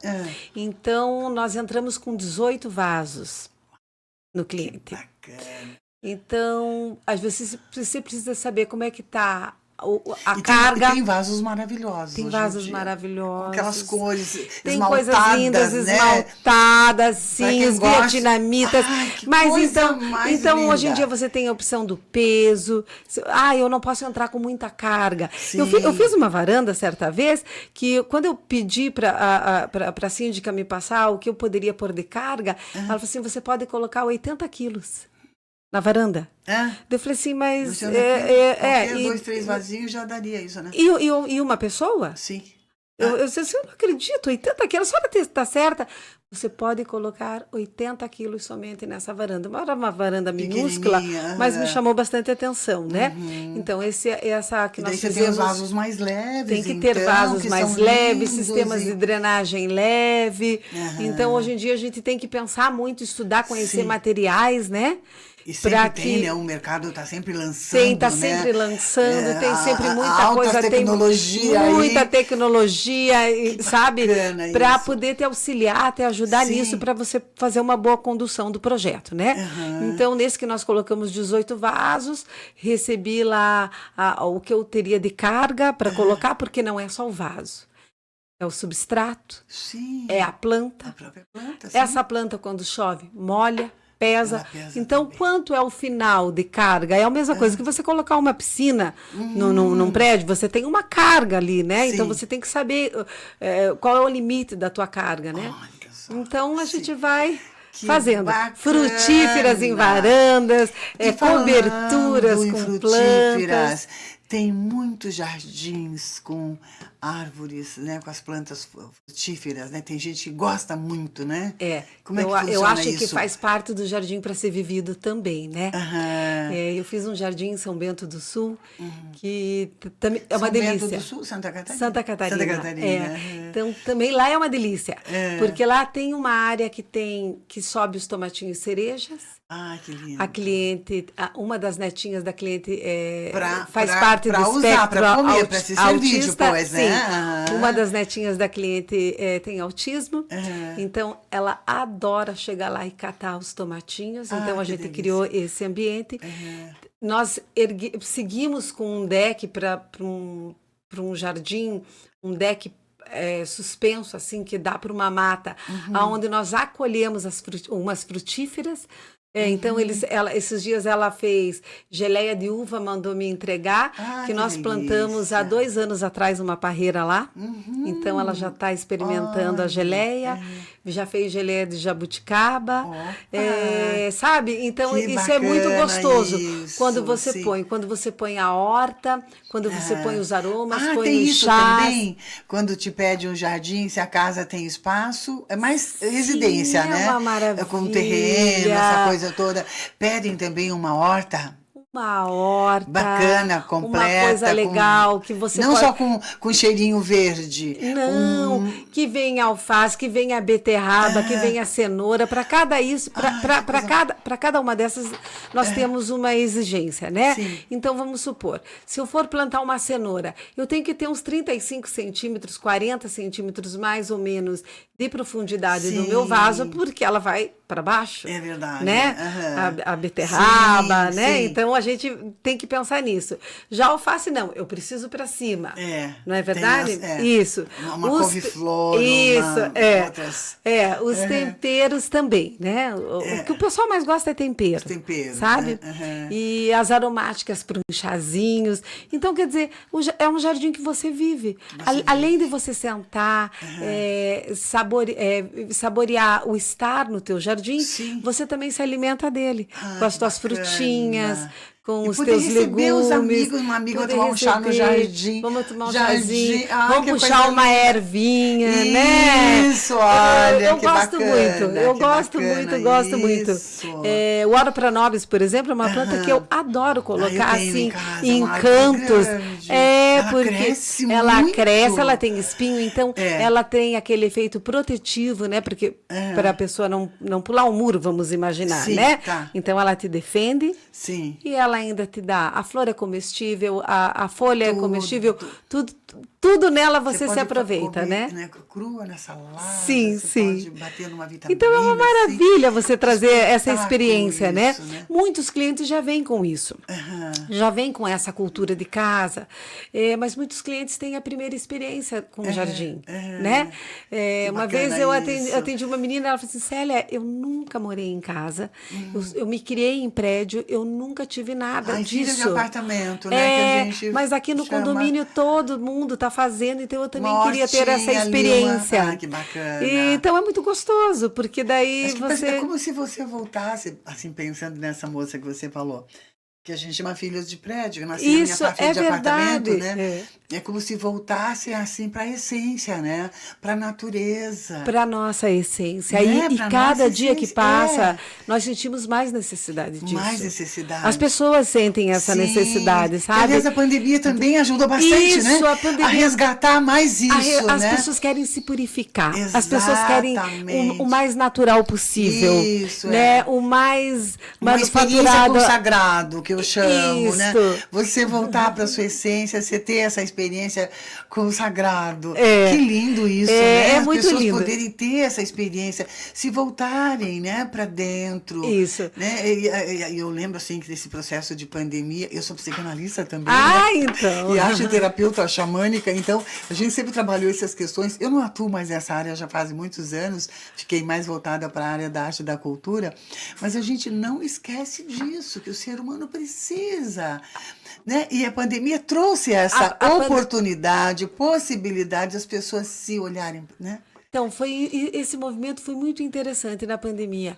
Então, nós entramos com 18 vasos no cliente. Bacana. Então, às vezes você precisa saber como é que está a carga. Tem vasos maravilhosos. Tem vasos maravilhosos. Com aquelas cores tem esmaltadas, coisas lindas, né? Esmaltadas, sim, os vietnamitas. Mas então hoje em dia você tem a opção do peso. Eu não posso entrar com muita carga. Eu fiz uma varanda certa vez que quando eu pedi para a síndica me passar o que eu poderia pôr de carga, ela falou assim, você pode colocar 80 quilos. Na varanda. Eu falei assim, mas... 2, 3 vasinhos já daria isso, né? E uma pessoa? Sim. Eu não acredito, 80 quilos, só para estar certa. Você pode colocar 80 quilos somente nessa varanda. Era uma varanda minúscula, mas me chamou bastante atenção, né? Então, essa que nós fizemos... Tem os vasos mais leves. Tem que ter vasos mais leves, sistemas de drenagem leve. Então, hoje em dia, a gente tem que pensar muito, estudar, conhecer materiais, né? E sempre tem, né? O mercado está sempre lançando, Está sempre lançando, tem sempre muita coisa. Tecnologia tem muita tecnologia, sabe? Para poder te auxiliar, te ajudar nisso, para você fazer uma boa condução do projeto, né? Então, nesse que nós colocamos 18 vasos, recebi lá o que eu teria de carga para colocar, porque não é só o vaso. é o substrato, Sim. é a planta. A própria planta, sim. Essa planta, quando chove, molha, pesa. Ela pesa Então, também. quanto é o final de carga? É a mesma coisa que você colocar uma piscina num prédio, você tem uma carga ali, né? Sim. Então, você tem que saber qual é o limite da tua carga, né? Olha só. Então, a Sim. gente vai Que fazendo bacana. frutíferas em varandas, E falando coberturas em com frutíferas, plantas. tem muitos jardins com árvores, né, com as plantas frutíferas, né? Tem gente que gosta muito, né? Como é que funciona eu acho isso? que faz parte do jardim para ser vivido também, né? Aham. Eu fiz um jardim em São Bento do Sul, que também é uma São delícia. Bento do Sul, Santa Catarina? Santa Catarina. Santa Catarina. Então, também lá é uma delícia. Porque lá tem uma área que sobe os tomatinhos e cerejas. Ah, que lindo. A cliente, uma das netinhas da cliente faz Pra parte do usar, espectro pra comer, pra se servir autista. depois, né? Sim. Aham. Uma das netinhas da cliente tem autismo. Então, ela adora chegar lá e catar os tomatinhos. Então, a que gente delícia. criou esse ambiente. Nós seguimos com um deck para um jardim, um deck suspenso, assim, que dá para uma mata, onde nós acolhemos umas frutíferas. Então, esses dias ela fez geleia de uva, mandou me entregar, que que nós plantamos há delícia. 2 anos atrás uma parreira lá. Então, ela já está experimentando a geleia, já fez geleia de jabuticaba, sabe? Então, Que isso é muito bacana gostoso. isso, Quando sim. você põe a horta, quando você põe os aromas, põe tem os isso chás. também? Quando te pede um jardim, se a casa tem espaço, é mais residência, é né? uma maravilha. Com terreno, essa coisa toda. Pedem também uma horta Uma horta. bacana, completa. Uma coisa legal que você não pode... só com cheirinho verde. Não, que venha alface, que venha beterraba, que venha cenoura. Para cada isso, para cada uma dessas, nós temos uma exigência, né? Sim. Então, vamos supor, se eu for plantar uma cenoura, eu tenho que ter uns 35 centímetros, 40 centímetros mais ou menos de profundidade do meu vaso, porque ela vai para baixo. É verdade. Né? A beterraba, né? Sim. Então, a gente tem que pensar nisso. Já alface, não. Eu preciso para cima. Não é verdade? Isso. Uma couve-flor. Isso, outras... os temperos também, né? O que o pessoal mais gosta é tempero. Temperos, sabe? né? E as aromáticas para uns chazinhos. Então, quer dizer, é um jardim que você vive. Além de você sentar, saborear o estar no teu jardim, você também se alimenta dele. Com as tuas frutinhas, com os teus legumes. Os amigos, uma amiga vai tomar um chá no jardim. Vamos tomar um chazinho. Ai, vamos puxar uma ervinha, né? Isso, olha, eu que gosto bacana, muito. Eu que gosto bacana, muito, muito. O Oro para Nobis, por exemplo, é uma planta que eu adoro colocar assim em cantos. Ela porque cresce ela muito. cresce, ela tem espinho, então ela tem aquele efeito protetivo, né? Porque para a pessoa não pular um muro, vamos imaginar, Sim, né? tá. Então ela te defende. Sim. E ela ainda te dá. A flor é comestível, a folha é comestível, tudo nela você se aproveita, comer, né? Crua na salada. Sim, você sim. Pode bater numa vitamina. Então é uma maravilha você trazer essa experiência, isso, né? né? Muitos clientes já vêm com isso. Já vêm com essa cultura de casa. Mas muitos clientes têm a primeira experiência com o jardim, né? Uma vez eu atendi uma menina, ela falou assim, Célia, eu nunca morei em casa, eu me criei em prédio, eu nunca tive nada disso. Filha de apartamento, né? Que a gente mas aqui no chama... condomínio todo mundo está fazendo, então eu também Uma queria ter essa hortinha ali, experiência. que bacana. Então é muito gostoso, porque daí você... É como se você voltasse, assim, pensando nessa moça que você falou, que a gente chama filhos de prédio, nasceram Isso em filhos de apartamento, verdade. né? É como se voltasse, assim, para a essência, né? Para a natureza. Para a nossa essência. Né? E cada nossa dia que essência, passa, nós sentimos mais necessidade disso. Mais necessidade. As pessoas sentem essa necessidade, sabe? Aliás, a pandemia também ajudou bastante, né? A pandemia... A resgatar mais isso, As né? pessoas querem se purificar. Exatamente. As pessoas querem o mais natural possível. Isso, né? O mais uma experiência manufaturado. com o sagrado, que eu chamo, né? Isso. Você voltar para sua essência, você ter essa experiência com o sagrado. É. Que lindo isso, É, né? é As muito pessoas lindo. poderem ter essa experiência, se voltarem, né, para dentro. Isso. Né? E eu lembro, assim, que nesse processo de pandemia, eu sou psicanalista também, Ah, né? então. E arte-terapeuta xamânica, então a gente sempre trabalhou essas questões. Eu não atuo mais nessa área já faz muitos anos, fiquei mais voltada para a área da arte e da cultura, mas a gente não esquece disso, que o ser humano precisa. Né? E a pandemia trouxe essa oportunidade, possibilidade das pessoas se olharem, né? Então, esse movimento foi muito interessante na pandemia.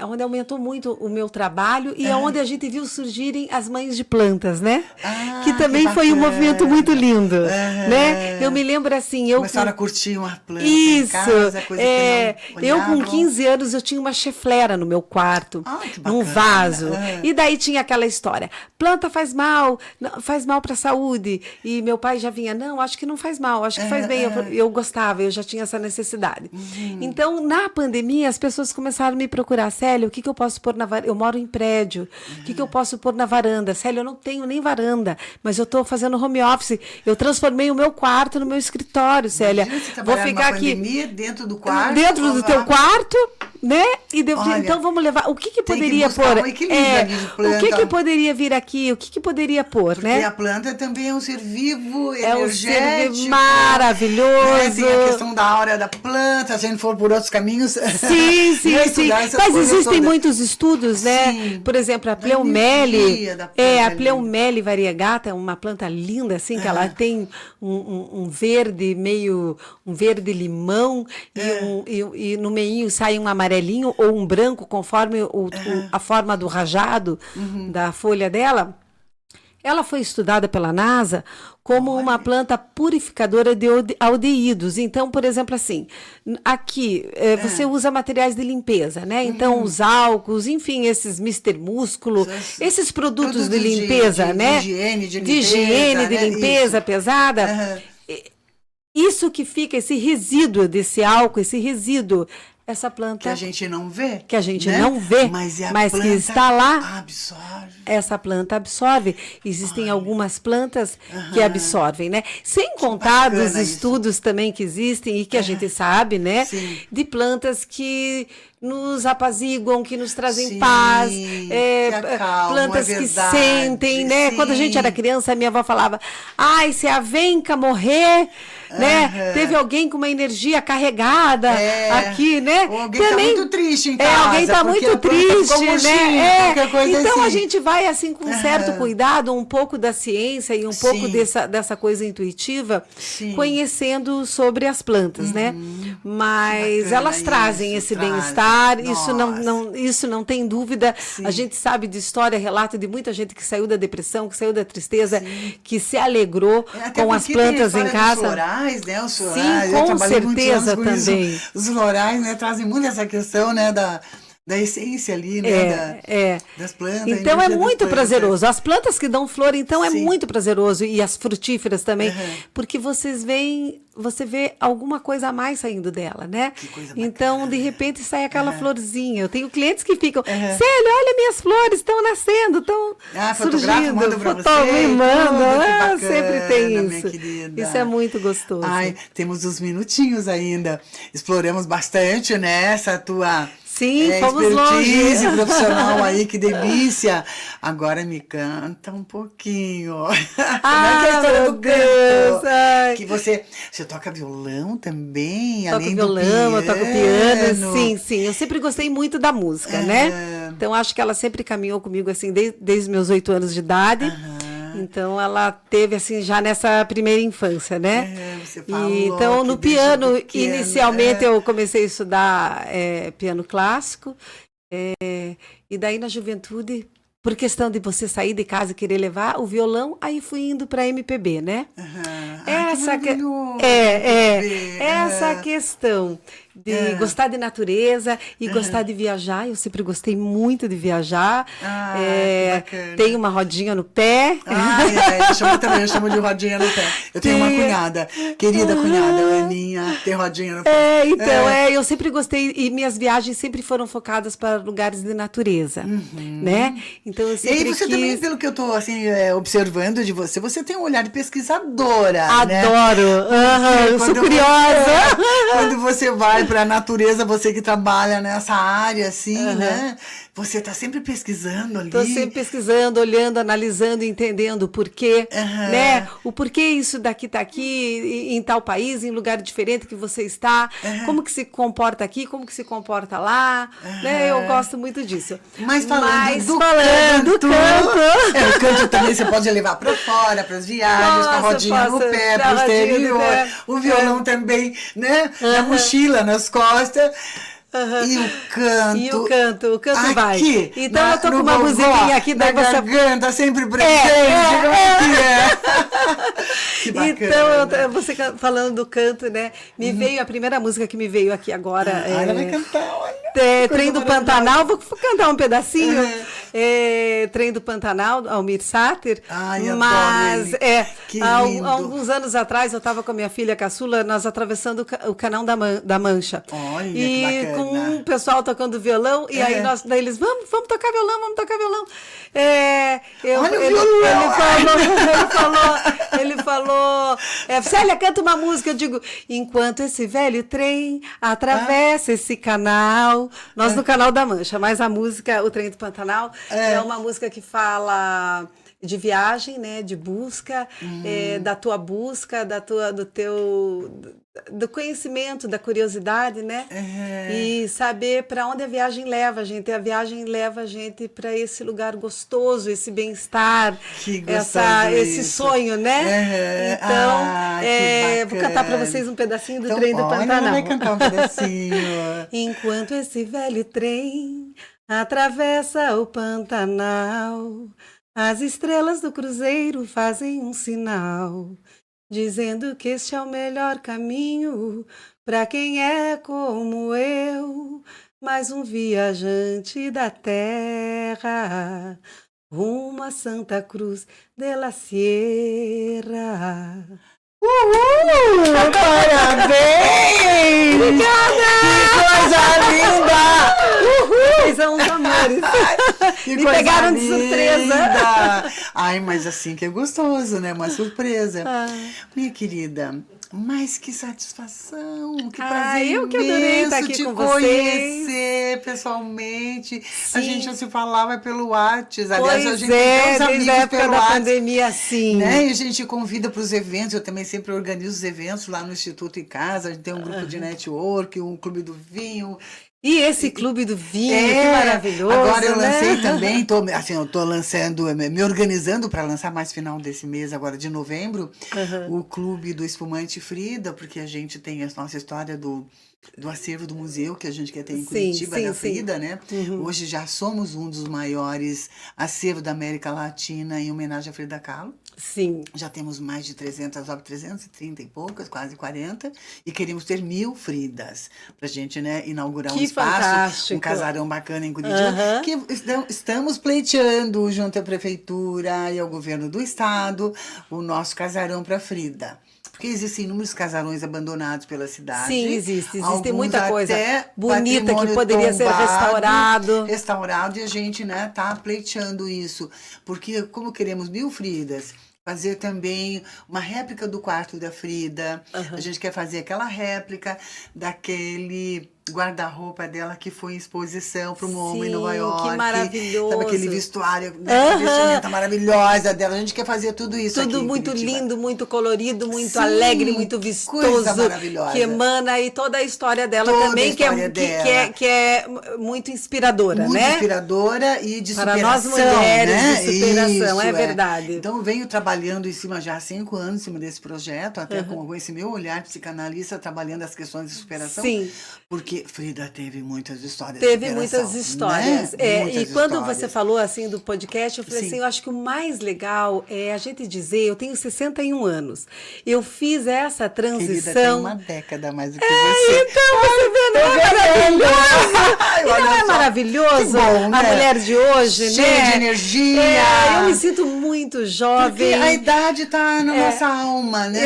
Onde aumentou muito o meu trabalho e onde a gente viu surgirem as mães de plantas, né? Que também foi um movimento muito lindo, né? Eu me lembro assim, começaram a curtir uma planta isso, em casa, coisa que não eu com olhavam. 15 anos eu tinha uma cheflera no meu quarto, Que num bacana. vaso, e daí tinha aquela história, planta faz mal para a saúde, e meu pai já vinha, não, acho que não faz mal, acho que faz bem, eu gostava, eu já tinha essa necessidade. Então, na pandemia, as pessoas começaram a me procurar, Célia, o que eu posso pôr na varanda? Eu moro em prédio, o que eu posso pôr na varanda? Célia, eu não tenho nem varanda, mas eu estou fazendo home office, eu transformei o meu quarto no meu escritório, Célia. Imagina, Vou ficar aqui pandemia, dentro do quarto. dentro do teu quarto, né? E Olha, então vamos levar. O que tem poderia que buscar pôr? um equilíbrio ali de planta. O que poderia vir aqui? O que poderia pôr, Porque né? a planta também é um ser vivo, É um energético. ser maravilhoso. Né? Tem a questão da áurea da planta, se a gente for por outros caminhos. Sim, sim, né? sim. Estudar essas Mas coisas existem todas. muitos estudos, né? Sim. Por exemplo, a Da Pleumele. energia da planta A ali. Pleumele variegata é uma planta linda, assim, que ela tem um verde meio. Um verde limão e no meinho sai um amarelinho ou um branco, conforme a forma do rajado da folha dela. Ela foi estudada pela NASA como uma planta purificadora de aldeídos. Então, por exemplo, assim, aqui você usa materiais de limpeza, né? Então, os álcools, enfim, esses Mister Músculo, esses produtos de limpeza, né? De higiene, de higiene, de né? limpeza pesada. Isso que fica, esse resíduo desse álcool, esse resíduo, essa planta que a gente não vê. que a gente né? não vê, mas que está lá, absorve. essa planta absorve. Existem algumas plantas que absorvem, né? Sem contar dos estudos também que existem e que a gente sabe, né? Sim. De plantas que nos apaziguam, que nos trazem Sim, paz, que acalmam, plantas é que verdade, sentem, né? sim. Quando a gente era criança, a minha avó falava, ai, se a venca morrer, né? Teve alguém com uma energia carregada aqui, né? Ou alguém tá muito triste em casa. Alguém tá porque muito a planta ficou triste, murchinha, né? qualquer coisa Então assim. a gente vai assim com um certo cuidado, um pouco da ciência e um pouco Sim. dessa coisa intuitiva, Sim. conhecendo sobre as plantas, né? Mas Bacana elas trazem isso, esse trazem. bem-estar, Nossa. isso não tem dúvida. A gente sabe de história, relato de muita gente que saiu da depressão, que saiu da tristeza, que se alegrou Até com as porque tem a plantas em história casa. dos florais, né? Os florais. Sim, Eu com trabalhei muitos certeza anos com isso. também. Os florais, né, trazem muito essa questão, né, da essência ali, né, das plantas. Então é muito prazeroso. As plantas que dão flor, então é Sim. muito prazeroso. E as frutíferas também, porque você vê alguma coisa a mais saindo dela, né? Que coisa Então, bacana, de né? repente, sai aquela florzinha. Eu tenho clientes que ficam, Célia, olha minhas flores, estão nascendo, estão fotografo, surgindo. mando pra você. Me manda. Que bacana, Sempre tem minha isso. querida. Isso é muito gostoso. Ai, temos uns minutinhos ainda. Exploramos bastante, né, essa tua Sim, fomos longe. expertise profissional aí, que delícia. Agora me canta um pouquinho. Como é que é a história meu do Deus, canto? ai. Que você toca violão também, Toco além violão, do piano. eu toco piano, sim. Eu sempre gostei muito da música, né? Então, acho que ela sempre caminhou comigo, assim, desde meus 8 anos de idade. Então, ela teve, assim, já nessa primeira infância, né? Você falou então, que no desde piano, pequena, inicialmente, eu comecei a estudar piano clássico. E daí, na juventude, por questão de você sair de casa e querer levar o violão, aí fui indo para MPB, né? Essa Essa questão. de gostar de natureza e gostar de viajar. Eu sempre gostei muito de viajar. Que bacana. Tenho uma rodinha no pé. Eu chamo de rodinha no pé. Eu tenho uma cunhada, querida cunhada, Aninha, tem rodinha no pé. Eu sempre gostei, e minhas viagens sempre foram focadas para lugares de natureza, né? Então eu sempre E aí você também, pelo que eu estou assim, observando de você, você tem um olhar de pesquisadora, né? Adoro! Eu sou curiosa! Quando você vai para a natureza, você que trabalha nessa área, assim, né? Você está sempre pesquisando ali. Estou sempre pesquisando, olhando, analisando, entendendo o porquê, né? O porquê isso daqui está aqui, em tal país, em lugar diferente que você está, como que se comporta aqui, como que se comporta lá, né? Eu gosto muito disso. Mas falando do canto, o canto também você pode levar para fora, para as viagens, com a rodinha no pé, para o exterior, o violão também, né? Na mochila, nas costas. E o canto aqui, vai. Então eu tô com uma vovó, musiquinha aqui da garganta, sempre presente. Que bacana. Então, você falando do canto, né? Me veio a primeira música que me veio aqui agora. Ela vai cantar, olha. Trem do Pantanal, vou cantar um pedacinho. Trem do Pantanal, Almir Sater. Mas há alguns anos atrás eu estava com a minha filha caçula, nós atravessando o Canal da Mancha. Olha, e que com um pessoal tocando violão, e aí daí eles, vamos tocar violão, vamos tocar violão. Ele falou, Célia, canta uma música. Eu digo, enquanto esse velho trem atravessa esse canal, nós no Canal da Mancha, mas a música, o Trem do Pantanal, é uma música que fala de viagem, né, de busca, da tua busca, do conhecimento, da curiosidade, né? E saber para onde a viagem leva a gente. A viagem leva a gente para esse lugar gostoso, esse bem-estar, esse sonho, né? Então, vou cantar para vocês um pedacinho do Trem do Pantanal. Vai cantar um pedacinho. Enquanto esse velho trem atravessa o Pantanal, as estrelas do cruzeiro fazem um sinal, dizendo que este é o melhor caminho para quem é como eu, mais um viajante da terra, rumo a Santa Cruz de la Sierra. Uhul! Parabéns! Obrigada! Que coisa linda! Uhul! Vocês são uns amores. Me pegaram de surpresa. Ai, mas assim que é gostoso, né? Uma surpresa. Minha querida, mas que satisfação, que prazer eu que adorei estar aqui te com conhecer pessoalmente. Sim. A gente já se falava pelo WhatsApp. Aliás, a gente tem uns amigos desde a época pelo da WhatsApp, pandemia, sim. né? E a gente convida para os eventos. Eu também sempre organizo os eventos lá no Instituto em Casa. A gente tem um grupo de network, um clube do vinho. E esse Clube do Vinho, que maravilhoso. Agora eu né? lancei também, eu tô lançando, me organizando para lançar mais final desse mês, agora de novembro, o Clube do Espumante Frida, porque a gente tem a nossa história do acervo do museu que a gente quer ter em Curitiba, da Frida, né? Hoje já somos um dos maiores acervos da América Latina em homenagem a Frida Kahlo. Sim. Já temos mais de 330 e poucas, quase 40, e queremos ter 1000 Fridas pra gente, né, inaugurar um espaço, fantástico. Um casarão bacana em Curitiba, que estamos pleiteando junto à prefeitura e ao governo do estado o nosso casarão para Frida. Porque existem inúmeros casarões abandonados pela cidade. Sim, existe Alguns muita coisa até bonita que poderia ser restaurado, e a gente, né, tá pleiteando isso. Porque como queremos 1000 Fridas, fazer também uma réplica do quarto da Frida. A gente quer fazer aquela réplica daquele guarda-roupa dela que foi em exposição para um homem em Nova York. Que maravilhoso. Sabe aquele vestuário, né, vestimenta maravilhosa dela. A gente quer fazer tudo isso tudo aqui muito lindo, muito colorido, muito Sim, alegre, muito vistoso. Coisa maravilhosa. Que emana, e toda a história dela toda também, que é muito inspiradora, muito né? Muito inspiradora e de para superação. Para nós mulheres, né? de superação, Isso, é verdade. Então, venho trabalhando em cima já há 5 anos, em cima desse projeto, até com esse meu olhar psicanalista, trabalhando as questões de superação. Sim. Porque Porque Frida teve muitas histórias Teve de muitas superação, histórias. né? E Muitas quando histórias. você falou assim do podcast, eu falei Sim. assim, eu acho que o mais legal é a gente dizer, eu tenho 61 anos. Eu fiz essa Querida, tem transição. uma década a mais do que você. Então, você vê, não é maravilhoso? Ai, E não olha é só. maravilhoso Que bom, né? a mulher de hoje, Cheia né? de energia. Eu me sinto muito Porque jovem. a idade tá na nossa alma, né?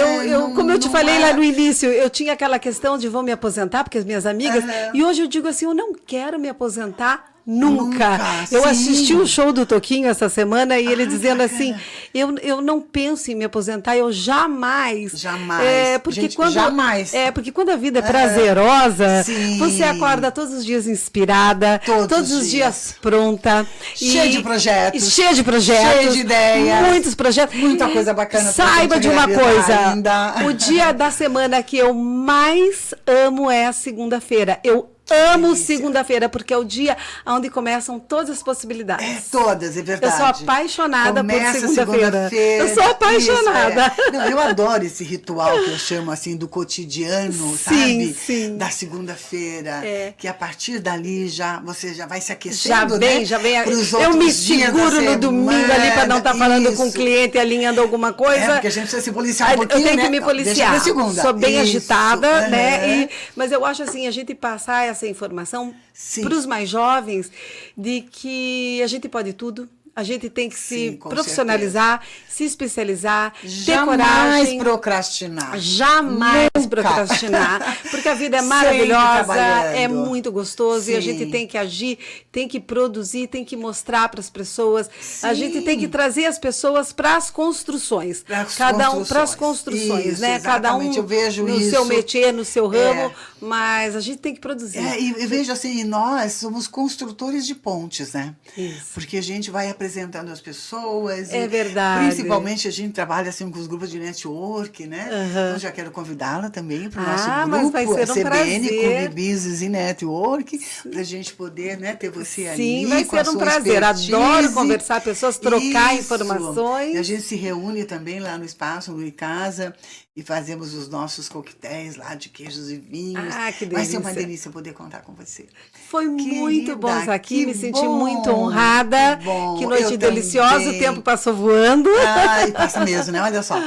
Como eu te Não falei é- lá no início, eu tinha aquela questão de vou me aposentar, porque as minhas amigas, e hoje eu digo assim, eu não quero me aposentar nunca. Eu sim. assisti o show do Toquinho essa semana e ele dizendo assim, eu não penso em me aposentar, eu jamais. Jamais. Porque Gente, quando, jamais. porque quando a vida é prazerosa, Sim. você acorda todos os dias inspirada, Todos os os dias pronta. Cheia de projetos. Cheia de projetos. Cheia de ideias. Muitos projetos. Muita coisa bacana pra Saiba gente de uma realizar coisa. ainda. O dia da semana que eu mais amo é a segunda-feira. Eu amo delícia. segunda-feira, porque é o dia onde começam todas as possibilidades. Todas, é verdade. Eu sou apaixonada Começa por segunda-feira. Eu sou Isso, apaixonada. Não, eu adoro esse ritual que eu chamo assim do cotidiano, Sim, sabe? sim. Da segunda-feira. Que a partir dali você já vai se Já aquecendo, vem, né? já vem. Pros Eu outros me dias da seguro no domingo ali para não estar falando com o Isso. cliente, alinhando alguma coisa. Porque a gente precisa se policiar um Eu pouquinho, tenho né? que me Não, deixa policiar. pra segunda. Sou bem Isso. agitada, né? Aham. Mas eu acho assim, a gente passar essa informação Sim. para os mais jovens de que a gente pode tudo. A gente tem que Sim, se com profissionalizar, se especializar, ter Jamais coragem. procrastinar. Jamais Nunca. procrastinar, porque a vida é Sempre maravilhosa, trabalhando. é muito gostoso e a Sim. gente tem que agir, tem que produzir, tem que mostrar para as pessoas. A Sim. gente tem que trazer as pessoas para as construções. Pras Cada um para as construções. construções, Isso, né? Cada um exatamente. Eu vejo no isso. seu métier, no seu ramo, É. mas a gente tem que produzir. E vejo assim, nós somos construtores de pontes, né? Isso. Porque a gente vai apresentando as pessoas. É e verdade. Principalmente a gente trabalha assim com os grupos de network, né? Então já quero convidá-la também para o nosso mas grupo, vai ser um CBN, prazer. com Business e Network, para a gente poder, né, ter você ali. Sim, vai com a ser um sua prazer. expertise. Adoro conversar, pessoas, trocar Isso. informações. E a gente se reúne também lá no espaço, no Casa, e fazemos os nossos coquetéis lá de queijos e vinhos. Ah, que Vai ser uma delícia. delícia poder contar com você. Foi muito Querida, bom estar aqui, que me senti bom, muito honrada. que bom. Que noite Eu deliciosa, também. o tempo passou voando. Ai, passa mesmo, né? Olha só,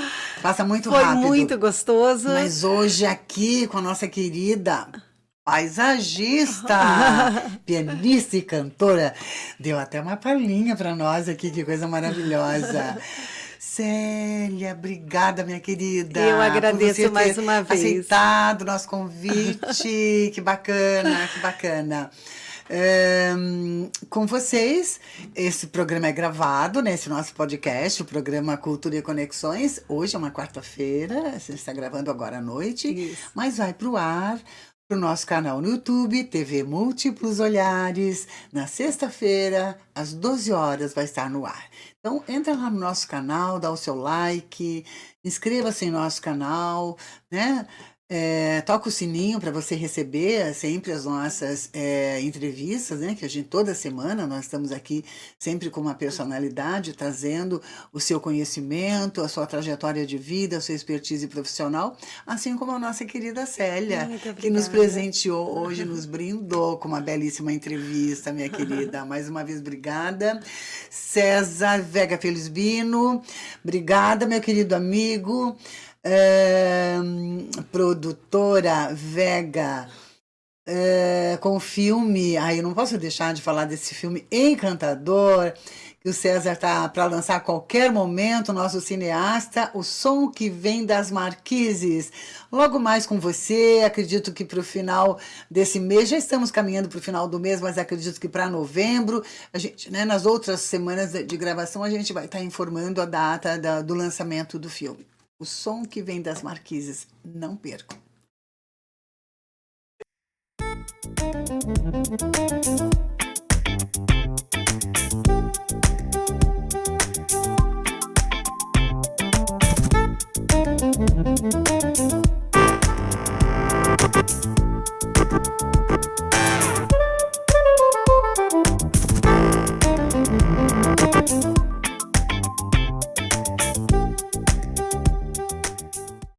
passa muito Foi rápido. muito gostoso. Mas hoje aqui com a nossa querida paisagista, pianista e cantora, deu até uma palhinha para nós aqui, que coisa maravilhosa. Célia, obrigada, minha querida. Eu agradeço por você mais ter uma vez. aceitado o nosso convite. Que bacana, que bacana. Com vocês, esse programa é gravado, né? Esse nosso podcast, o programa Cultura e Conexões. Hoje é uma quarta-feira, você está gravando agora à noite, Isso. mas vai para o ar, para o nosso canal no YouTube, TV Múltiplos Olhares. Na sexta-feira, às 12 horas, vai estar no ar. Então, entra lá no nosso canal, dá o seu like, inscreva-se em nosso canal, né? Toca o sininho para você receber sempre as nossas entrevistas, né? Que a gente, toda semana, nós estamos aqui sempre com uma personalidade, trazendo o seu conhecimento, a sua trajetória de vida, a sua expertise profissional, assim como a nossa querida Célia, Muito que nos obrigada. presenteou hoje, nos brindou com uma belíssima entrevista, minha querida. Mais uma vez, obrigada. César Vega Felisbino, obrigada, meu querido amigo. Produtora Vega, com o filme, eu não posso deixar de falar desse filme encantador, que o César está para lançar a qualquer momento, nosso cineasta, O Som que Vem das Marquises. Logo mais com você, acredito que para o final desse mês, já estamos caminhando para o final do mês, mas acredito que para novembro, a gente, né, nas outras semanas de gravação, a gente vai estar informando a data do lançamento do filme. O Som que Vem das Marquises. Não percam.